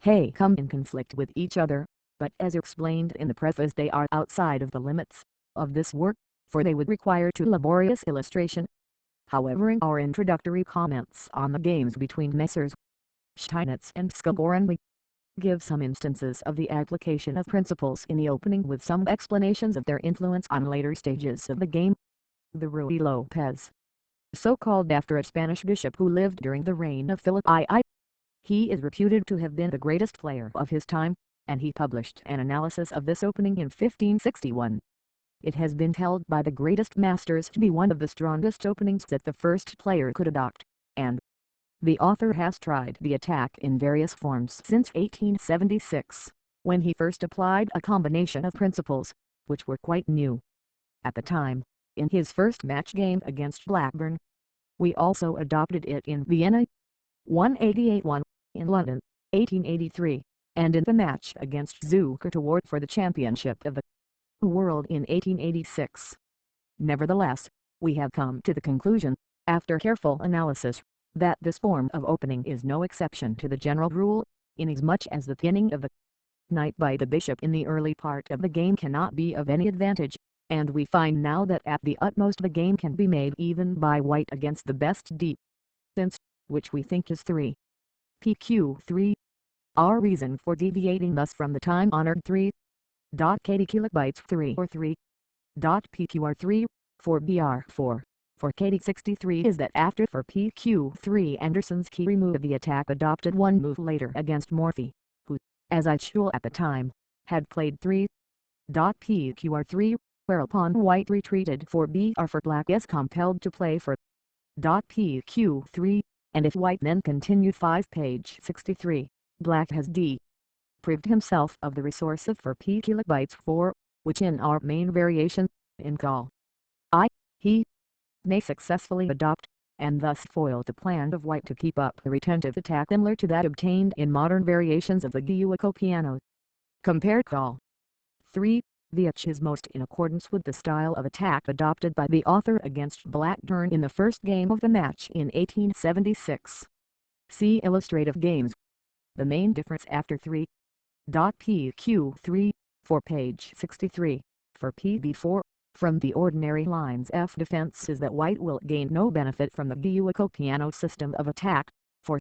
they come in conflict with each other. but as explained in the preface they are outside of the limits of this work, for they would require too laborious illustration. However, in our introductory comments on the games between Messrs. Steinitz and Escolar we give some instances of the application of principles in the opening with some explanations of their influence on later stages of the game. The Ruy Lopez, so called after a Spanish bishop who lived during the reign of Philip II. He is reputed to have been the greatest player of his time, and he published an analysis of this opening in 1561. It has been held by the greatest masters to be one of the strongest openings that the first player could adopt, and the author has tried the attack in various forms since 1876, when he first applied a combination of principles, which were quite new at the time, in his first match game against Blackburn. We also adopted it in Vienna, 188-1, in London, 1883, and in the match against Zukertort for the championship of the world in 1886. Nevertheless, we have come to the conclusion, after careful analysis, that this form of opening is no exception to the general rule, inasmuch as the pinning of the knight by the bishop in the early part of the game cannot be of any advantage, and we find now that at the utmost the game can be made even by white against the best defense, which we think is 3. PQ3. Our reason for deviating thus from the time-honored 3. KD kilobytes 3 or 3. PQR3, for BR4. For KD63 is that after for PQ3 Anderson's key remove the attack adopted one move later against Morphy, who, as I showed at the time, had played 3. PQR3, whereupon white retreated for BR for black is compelled to play for PQ3, and if white then continued 5 page 63, black has deprived himself of the resource of for P kilobytes 4, which in our main variation, in call he may successfully adopt, and thus foil the plan of white to keep up a retentive attack similar to that obtained in modern variations of the Guilherme piano. Compare call 3, which is most in accordance with the style of attack adopted by the author against Blackburn in the first game of the match in 1876. See illustrative games. The main difference after 3. PQ3, for page 63, for PB4, from the ordinary lines F defense is that white will gain no benefit from the Guilherme piano system of attack, for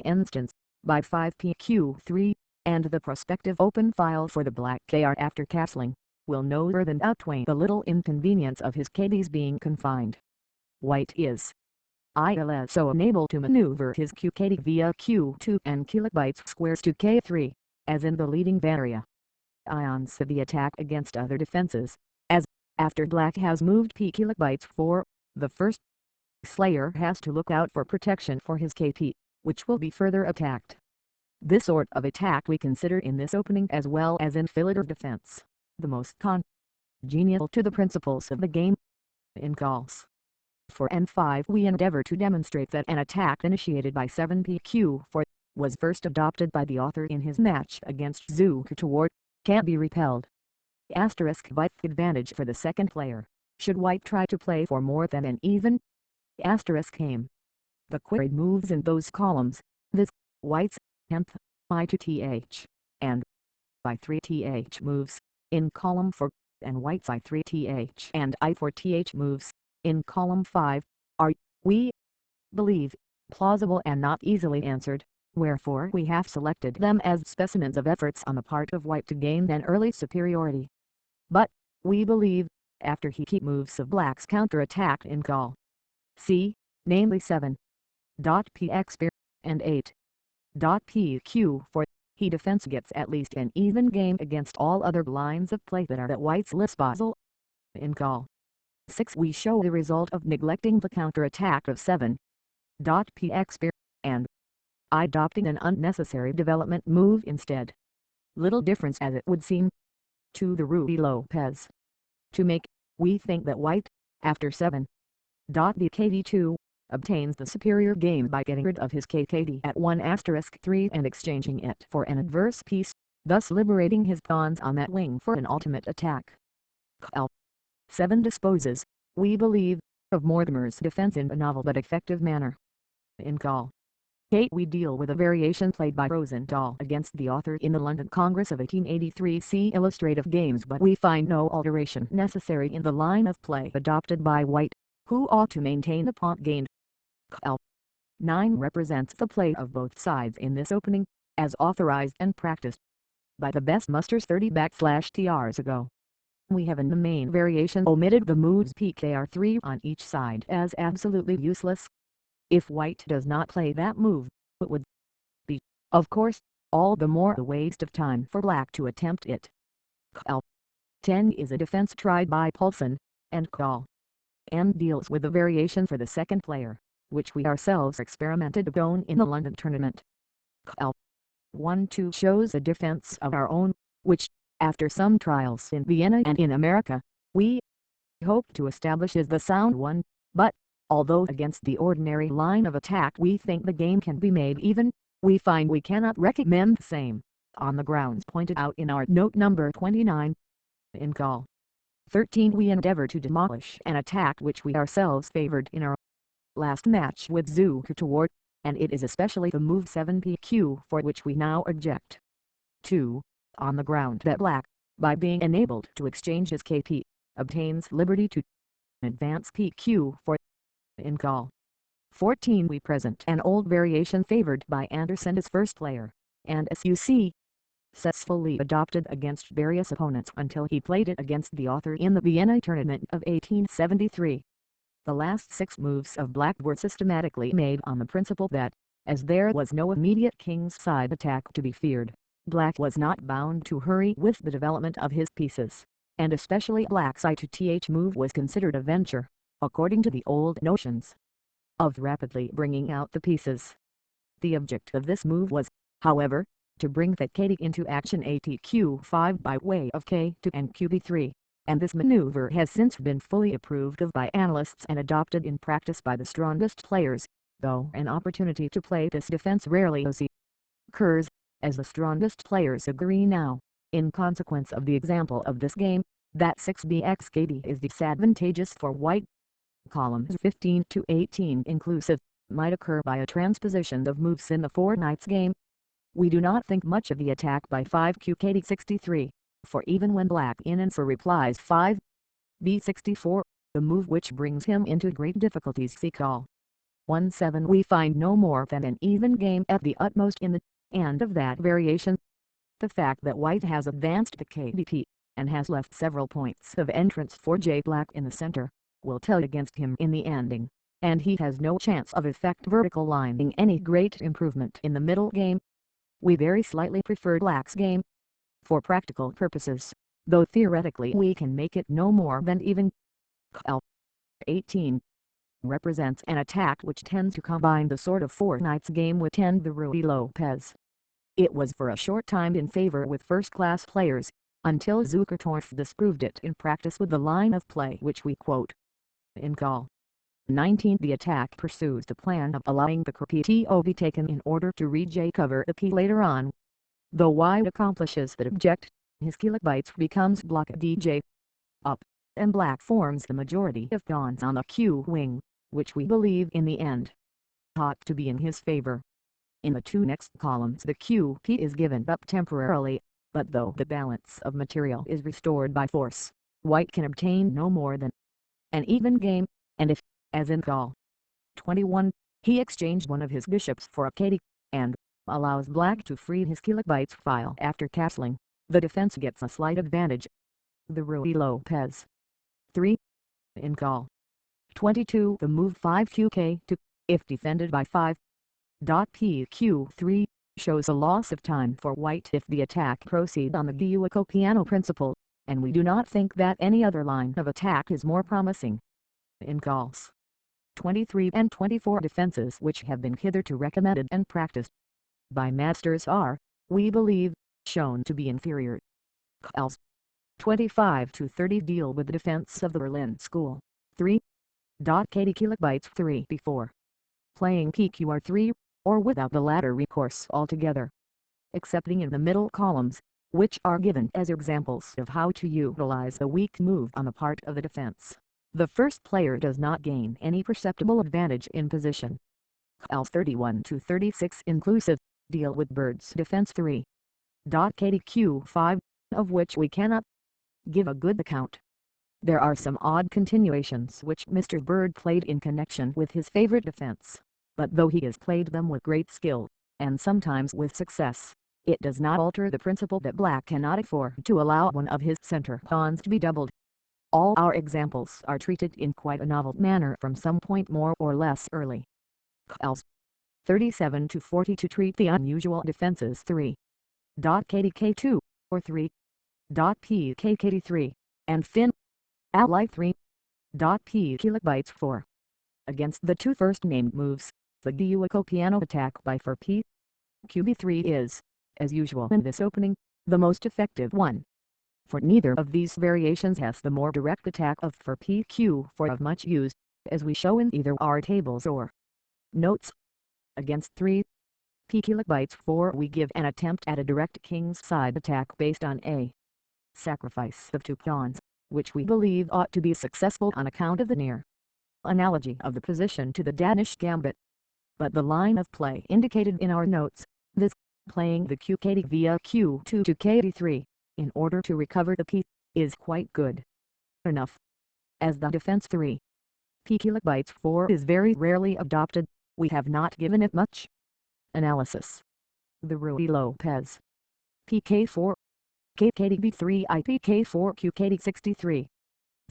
instance, by 5 PQ3, and the prospective open file for the black KR after castling, will no more than outweigh the little inconvenience of his KDs being confined. White is also unable to maneuver his QKD via Q2 and kilobytes squares to K3, as in the leading varia ions of the attack against other defenses, as, after black has moved P kilobytes 4, the first slayer has to look out for protection for his KP, which will be further attacked. This sort of attack we consider in this opening as well as in filater defense, the most congenial to the principles of the game. In calls 4 and 5 we endeavor to demonstrate that an attack initiated by 7 PQ4 was first adopted by the author in his match against Zukertort, can be repelled. White advantage for the second player, should white try to play for more than an even aim. The queried moves in those columns, viz. white's 10th, I to th, and by 3 th moves, in column 4, and white's I3 th and I4 th moves, in column 5, are, we believe, plausible and not easily answered, wherefore we have selected them as specimens of efforts on the part of white to gain an early superiority. But, we believe, after he keep moves of black's counter-attack in call C, namely 7. Px and 8. PQ4, he defense gets at least an even game against all other lines of play that are at white's disposal. In call 6 we show the result of neglecting the counter-attack of 7. Px and adopting an unnecessary development move instead. Little difference as it would seem to the Ruy Lopez to make. We think that white, after 7. BKD2, obtains the superior game by getting rid of his KKD at 1*3 and exchanging it for an adverse piece, thus liberating his pawns on that wing for an ultimate attack. Call 7 disposes, we believe, of Mortimer's defense in a novel but effective manner. In call 8. We deal with a variation played by Rosendahl against the author in the London Congress of 1883. See illustrative games, but we find no alteration necessary in the line of play adopted by White, who ought to maintain the pawn gained. L. 9 represents the play of both sides in this opening, as authorized and practiced by the best musters 30/trs ago. We have in the main variation omitted the moves pkr3 on each side as absolutely useless. If White does not play that move, it would be, of course, all the more a waste of time for Black to attempt it. L. 10 is a defense tried by Paulson, and Call. M deals with a variation for the second player, which we ourselves experimented on in the London tournament. L. 1-2 shows a defense of our own, which, after some trials in Vienna and in America, we hope to establish is the sound one, but, although against the ordinary line of attack we think the game can be made even, we find we cannot recommend the same, on the grounds pointed out in our note number 29. In Call 13 we endeavor to demolish an attack which we ourselves favored in our last match with Zukertort, and it is especially the move 7pq for which we now object. 2. On the ground that Black, by being enabled to exchange his kp, obtains liberty to advance pq for. In Call 14 we present an old variation favored by Anderson as first player, and as you see, successfully adopted against various opponents until he played it against the author in the Vienna tournament of 1873. The last 6 moves of Black were systematically made on the principle that, as there was no immediate king's side attack to be feared, Black was not bound to hurry with the development of his pieces, and especially Black's I2th move was considered a venture, according to the old notions, of rapidly bringing out the pieces. The object of this move was, however, to bring that kd into action atq5 by way of k2 and qb3, and this maneuver has since been fully approved of by analysts and adopted in practice by the strongest players, though an opportunity to play this defense rarely occurs, as the strongest players agree now, in consequence of the example of this game, that 6bxkd is disadvantageous for White. Columns 15 to 18 inclusive, might occur by a transposition of moves in the 4 knights game. We do not think much of the attack by 5q-kd63, for even when Black in answer replies 5b64, the move which brings him into great difficulties, see Call 1-7, we find no more than an even game at the utmost in the end of that variation. The fact that White has advanced the kdp, and has left several points of entrance for J Black in the center, will tell against him in the ending, and he has no chance of effect vertical lining any great improvement in the middle game. We very slightly prefer Black's game for practical purposes, though theoretically we can make it no more than even. L. 18 represents an attack which tends to combine the sort of 4 knights game with 10 the Ruy Lopez. It was for a short time in favor with first-class players, until Zukertort disproved it in practice with the line of play which we quote. In Call 19 the attack pursues the plan of allowing the kp be taken in order to recover the p later on. Though White accomplishes that object, his kilobytes becomes block dj up, and Black forms the majority of pawns on the q wing, which we believe in the end ought to be in his favor. In the 2 next columns the qp is given up temporarily, but though the balance of material is restored by force, White can obtain no more than an even game, and if, as in Call 21, he exchanged one of his bishops for a kd, and allows Black to free his kilobytes file after castling, the defense gets a slight advantage. The Ruy Lopez. 3. In Call 22 the move 5qk2, if defended by 5.pq3, shows a loss of time for White if the attack proceed on the Guiucopiano principle, and we do not think that any other line of attack is more promising. In Calls 23 and 24 defenses which have been hitherto recommended and practiced by masters are, we believe, shown to be inferior. Calls 25 to 30 deal with the defense of the Berlin school. 3. Kd kilobytes 3 before playing pqr3, or without the latter recourse altogether, excepting in the middle columns, which are given as examples of how to utilize a weak move on the part of the defense. The first player does not gain any perceptible advantage in position. Ls 31 to 36 inclusive, deal with bird's defense 3. KDQ 5, of which we cannot give a good account. There are some odd continuations which Mr. Bird played in connection with his favorite defense, but though he has played them with great skill, and sometimes with success, it does not alter the principle that black cannot afford to allow one of his center pawns to be doubled. All our examples are treated in quite a novel manner from some point more or less early. Ls 37 to 40 to treat the unusual defenses 3. KDK2, or 3. PKKD3, and Fin. Ally 3. P kilobytes 4. Against the two first named moves, the Guilherme piano attack by for P. QB3 is, as usual in this opening, the most effective one. For neither of these variations has the more direct attack of for PQ4 of much use, as we show in either our tables or notes. Against 3. P kilobytes 4 we give an attempt at a direct king's side attack based on a sacrifice of 2 pawns, which we believe ought to be successful on account of the near analogy of the position to the Danish gambit. But the line of play indicated in our notes, this, playing the QKD via Q2 to KD3, in order to recover the P, is quite good enough. As the defense 3. P kilobytes 4 is very rarely adopted, we have not given it much analysis. The Ruy Lopez PK4 KKDB3 IPK4 QKD63.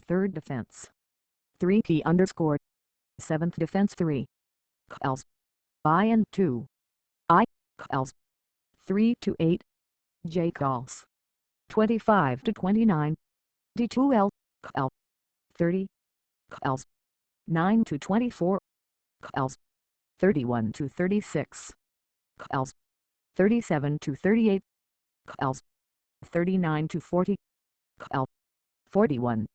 Third defense 3P underscore. Seventh defense 3. Ls I and 2. I Ls 3 to 8. J calls 25 to 29. D2L L 30. Ls 9 to 24. Ls 31 to 36. Ls 37 to 38. Ls 39 to 40. L 41.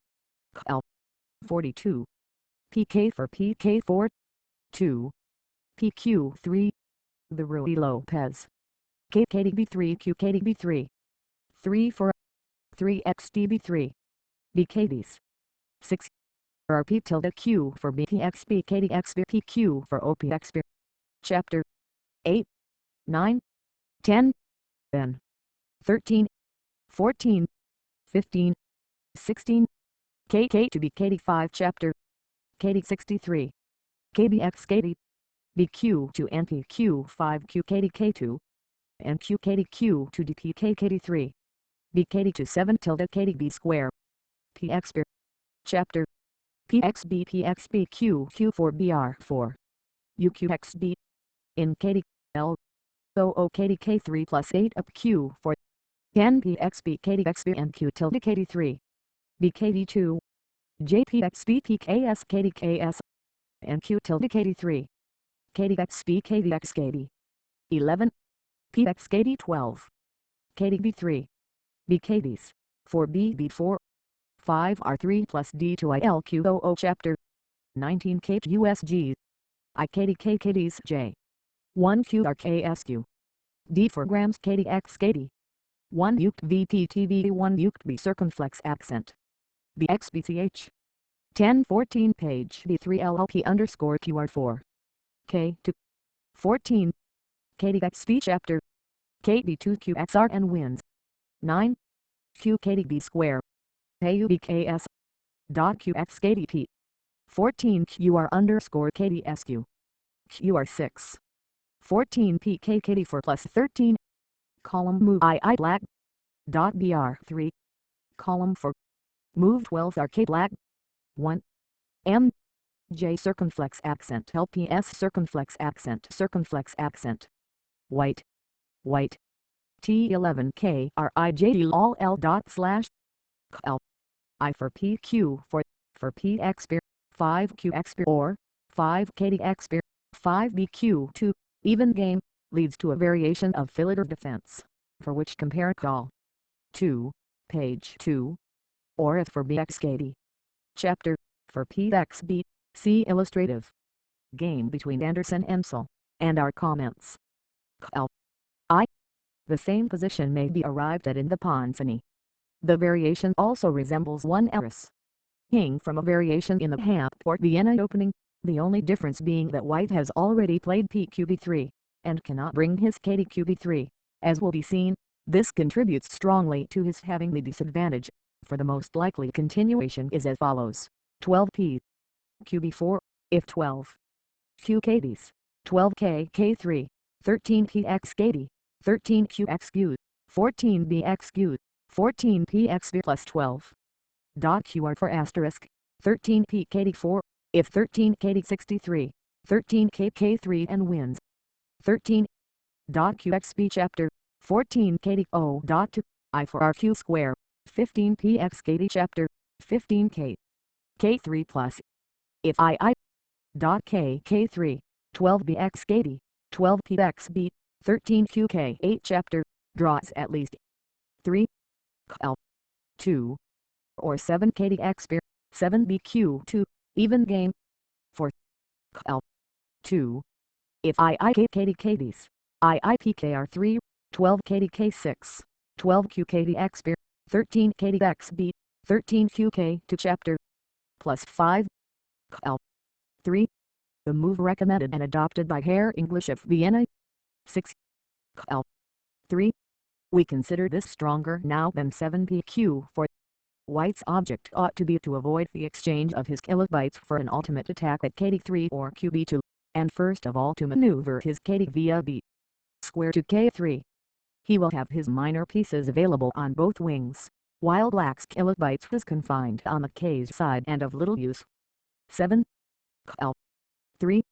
L 42. PK for PK4. 2. PQ3. The Ruy Lopez KKDB3 QKDB3. 3 for 3XDB3. BKDs 6. RP tilde Q for BPXB KDXB PQ for OPXB. Chapter 8, 9, 10, then 13, 14, 15, 16, KK to BKD5 chapter KD63, KBX KD, BQ to NPQ5 QKDK2, and QKDQ to DPKKD3, BKD to 7 tilde KDB square, PXB, chapter PXB PXB Q4 BR4, UQXB, in KDL, OOKDK3 plus 8 up Q4, 10 PXB KDXB and Q tilde KD3, BKD2, JPXB PKS KDKS, and Q tilde KD3, KDXB KDX KD, 11, PX KD12, KDB3, BKDs, 4BB4, 5R3 plus D2 ILQ00 chapter 19 KUSG, IKDKKDs J, 1 QRKSQ, D for grams KDX KD, 1 UKT VPTV 1 UKT B circumflex accent, BXBCH, 1014 page B3 LLP underscore QR4, K2, 14, KDXB chapter, KD2 QXR and wins, 9, QKDB square, AUBKS, dot QXKDP, 14 QR underscore KDSQ, QR6, 14 PKKD4 plus 13, column move II black, dot BR3, column 4, move 12 RK black, 1, M, J circumflex accent LPS circumflex accent, white, white, T11K RIJ all L dot slash, L, I for PQ for PX 5QX or 5KDX 5BQ2, even game, leads to a variation of filater defense, for which compare call 2, page 2, or if for BXKD. Chapter, for PXB, see illustrative. Game between Anderson Emsel, and our comments. L, I. The same position may be arrived at in the Ponzini. The variation also resembles one Eris. King from a variation in the Hamport Vienna opening, the only difference being that white has already played pqb3, and cannot bring his kdqb3. As will be seen, this contributes strongly to his having the disadvantage, for the most likely continuation is as follows: 12p qb4, if 12 q kds, 12k k3, 13p x kd, 13q x q, 14b x q, 14p x plus 12. Qr for asterisk, 13p kd4, if 13 kd 63, 13k k3 and wins. 13. Qxb chapter, 14 kd o. I for rq square, 15p x kd chapter, 15k k3 plus. If I k k3, 12b x kd, 12p x b, 13q k8 chapter, draws at least 3 l 2 or 7 kd x 7 bq2, even game. For l 2, if I k kd kds, I pkr 3, 12 kd k6, 12 q kd x 13 kd x b, 13 q k2 chapter, plus 5 l 3, the move recommended and adopted by Herr English of Vienna. 6 l 3, we consider this stronger now than 7pq, for white's object ought to be to avoid the exchange of his kilobytes for an ultimate attack at kd3 or qb2, and first of all to maneuver his kd via b square to k3. He will have his minor pieces available on both wings, while black's kilobytes is confined on the k's side and of little use. 7 l 3,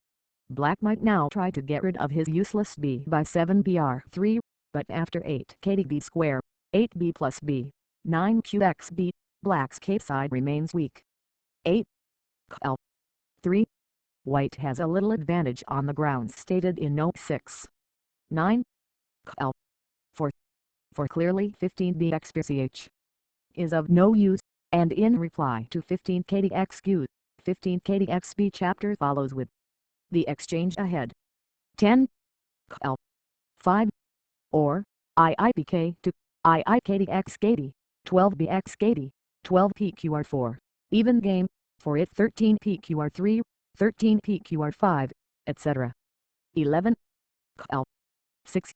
black might now try to get rid of his useless b by 7br3, but after 8 kdb square, 8b plus b, 9qxb, black's k side remains weak. 8 l 3, white has a little advantage on the grounds stated in note 6. 9 l 4, for clearly 15b xpch is of no use, and in reply to 15 kdxq, 15 kdxb chapter follows with the exchange ahead. 10 l 5, or iipk to iikdx kd, 12bx kd, 12pqr4, even game, for it 13pqr3, 13pqr5, etc. 11 l 6,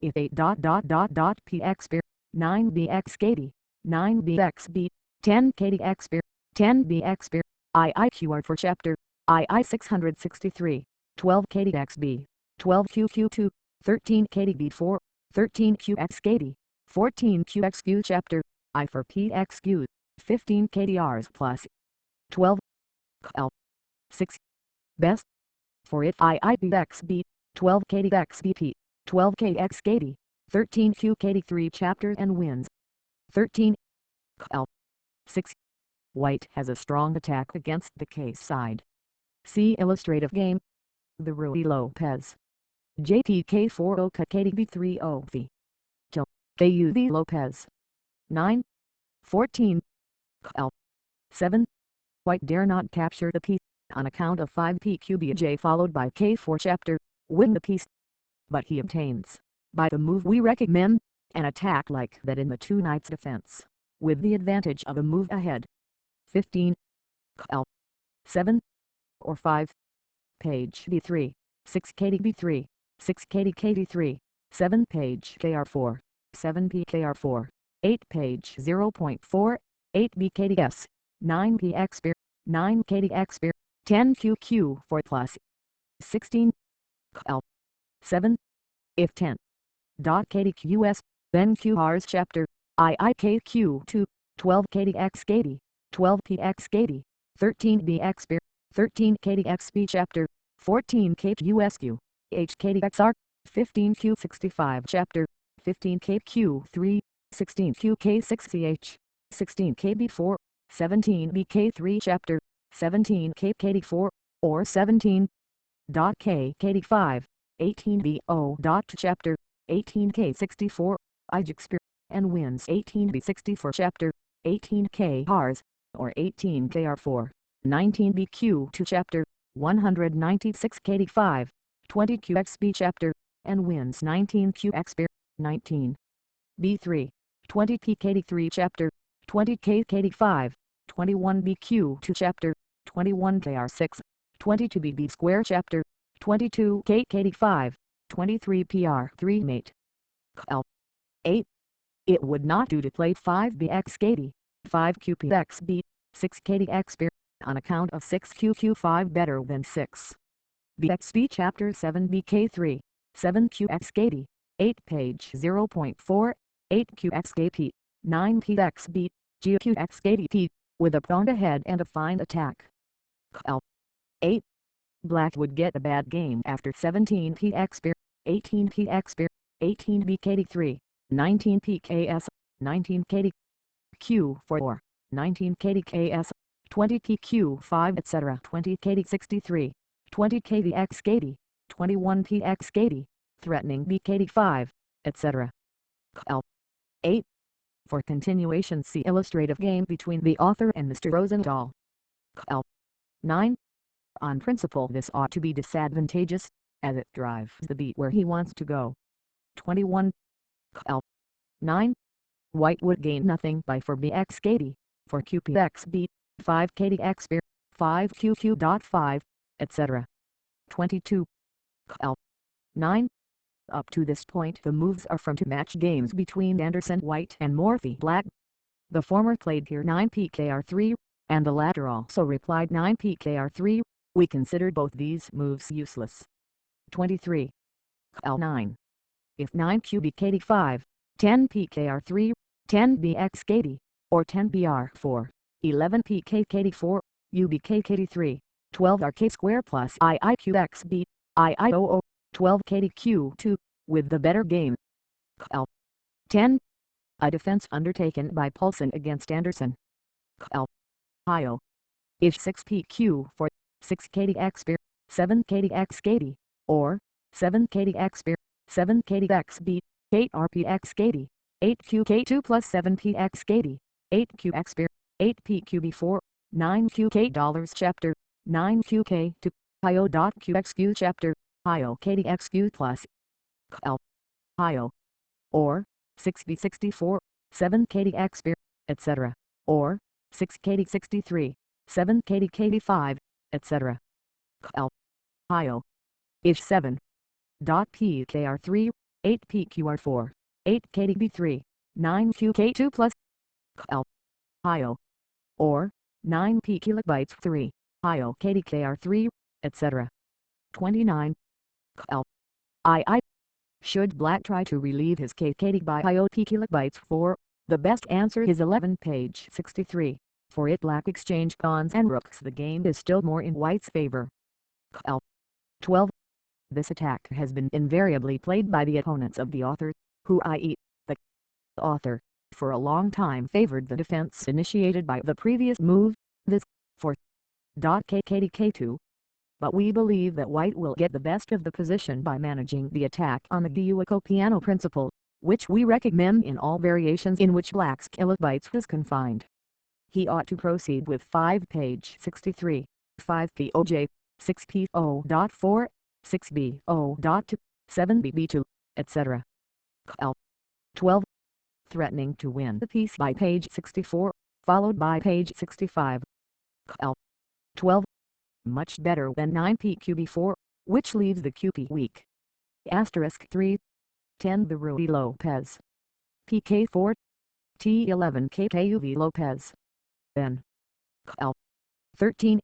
if 8 px 9bx kd, 9bxb, 10 kdx 10bx iiqr for chapter, ii 663, 12 kdxb, 12qq2, 13 kdb4, 13qx kd, 14qxq chapter, I for pxq, 15 kdrs plus 12 l 6, best, for it iipxb, 12 kdxbp, 12 kx kd, 13q kd3 chapter and wins. 13 l 6, white has a strong attack against the k side. See illustrative game. The Ruy Lopez. JPK4 Oka KDB3 OV. Till KUV Lopez. 9. 14. L. 7. White dare not capture the piece, on account of 5 PQBJ followed by K4 chapter, win the piece. But he obtains, by the move we recommend, an attack like that in the two knights defense, with the advantage of a move ahead. 15. L. 7. Or 5. Page B3, 6 KDB3, 6 KD 7 page KR4, 7 PKR4, 8 page 0.4, 8 BKDS, 9 PX 9 KDX 10 QQ 4 plus 16 L 7 if 10 dot KDQS then QR's chapter IIKQ2 12 KDX KD 12 PX KD 13 BX 13 KDXB chapter 14 KUSQ HKDXR 15 Q65 chapter 15 KQ3 16 QK6CH 16 KB4 17 BK3 chapter 17 KKD4 or 17 dot KKD5 18 BO dot chapter 18 K64 IJXPIR and wins 18 B64 chapter 18 K HARS or 18 KR4 19 BQ2 chapter 196 KD5 20 QXB chapter and wins 19 QXB 19 B3 20 PKD3 chapter 20 KKD5 21 BQ2 chapter 21 KR6 22 BB square chapter, 22 KKD5, 23 PR3 mate. L. 8. It would not do to play 5 BX80, 5 QPXB, 6 KDXB, on account of 6 QQ5 better than 6 BXB chapter 7 BK3, 7 QX80, 8 page 0.4, 8 QXKP, 9 PXB, GQX80P, with a pawn ahead and a fine attack. L. 8. Black would get a bad game after 17 PXB, 18 PXB, 18 BKD3, 19 PKS, 19 KD, Q4, 19 KDKS, 20 PQ5 etc. 20 KD63, 20 KDX80, 21 PX80, threatening BKD5, etc. L. 8. For continuation see illustrative game between the author and Mr. Rosendahl. L. 9. On principle this ought to be disadvantageous, as it drives the beat where he wants to go. 21. L. 9. White would gain nothing by 4 BX80, for QPXB, 5 KDXB, 5 QQ.5, etc. 22. L. 9. Up to this point the moves are from 2 match games between Anderson White and Morphy Black. The former played here 9 PKR3, and the latter also replied 9 PKR3, we considered both these moves useless. 23. L9. If 9 QBKD5, 10 PKR3, 10 BXKD, or 10 BR4, 11 PKKD4, UBKKD3, 12 RK square plus IIQXB, IIOO, 12 KDQ2, with the better game. L. 10. A defense undertaken by Paulson against Anderson. L. Ohio. If 6 PQ4, 6 KDXB, 7 KDXKD, or 7 KDXB, 7 KDXB, 8 RPXKD, 8 QK2 plus 7 PXKD, 8 QXB, 8 PQB4, 9 QK dollars chapter, 9 QK2, IO.QXQ chapter, IO KDXQ plus L. IO, or 6B64, 7 KDXB, etc., or 6 KD63, 7 KDKD5, etc. L. IO. If 7. PKR3, 8 PQR4, 8 KDB3, 9 QK2 plus L. IO, or 9 P kilobytes 3, IO KDKR3, etc. 29. L. II. Should Black try to relieve his KKD by IO P kilobytes 4, the best answer is 11 page 63. For it Black exchange pawns and rooks the game is still more in White's favor. L. 12. This attack has been invariably played by the opponents of the author, who i.e., the author, for a long time favored the defense initiated by the previous move, this, for KKDK2. But we believe that White will get the best of the position by managing the attack on the Guiuico piano principle, which we recommend in all variations in which Black's kilobytes is confined. He ought to proceed with 5 page 63, 5 POJ, 6 PO.4, 6 BO.2, 7 BB2, etc. L. 12. Threatening to win the piece by page 64, followed by page 65. L. 12. Much better than 9 PQB4, which leaves the QP weak. Asterisk 3. 10 the Ruy Lopez. PK4. T11 KKUV Lopez. Then. L. 13.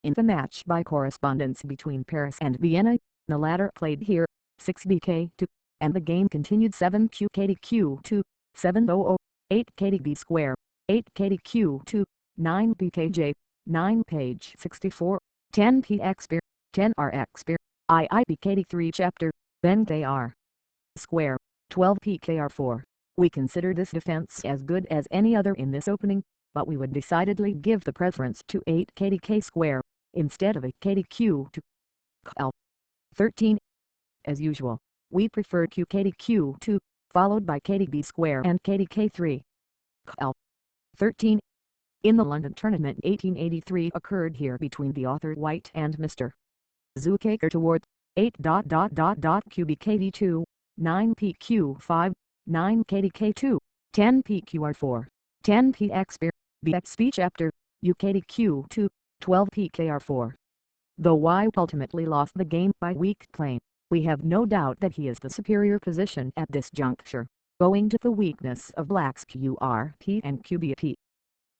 In the match by correspondence between Paris and Vienna, the latter played here, 6 BK2, and the game continued 7 QKDQ2, 700, 8 KDB square, 8 KDQ2, 9 BKJ, 9 page 64, 10 PX, 10 RX, IIBKD3 chapter, then they are square, 12 PKR4. We consider this defense as good as any other in this opening, but we would decidedly give the preference to 8 KDK square, instead of a KDQ2. L. 13. As usual, we prefer QKDQ2, followed by KDB square and KDK3. L. 13. In the London tournament 1883 occurred here between the author White and Mr. Zucaker toward 8. QBKD2, 9 PQ5, 9 KDK2, 10 PQR4, 10 PXB, BXB chapter, UKDQ2, 12 PKR4. Though White ultimately lost the game by weak play, we have no doubt that he is the superior position at this juncture, owing to the weakness of Black's QRT and QBP.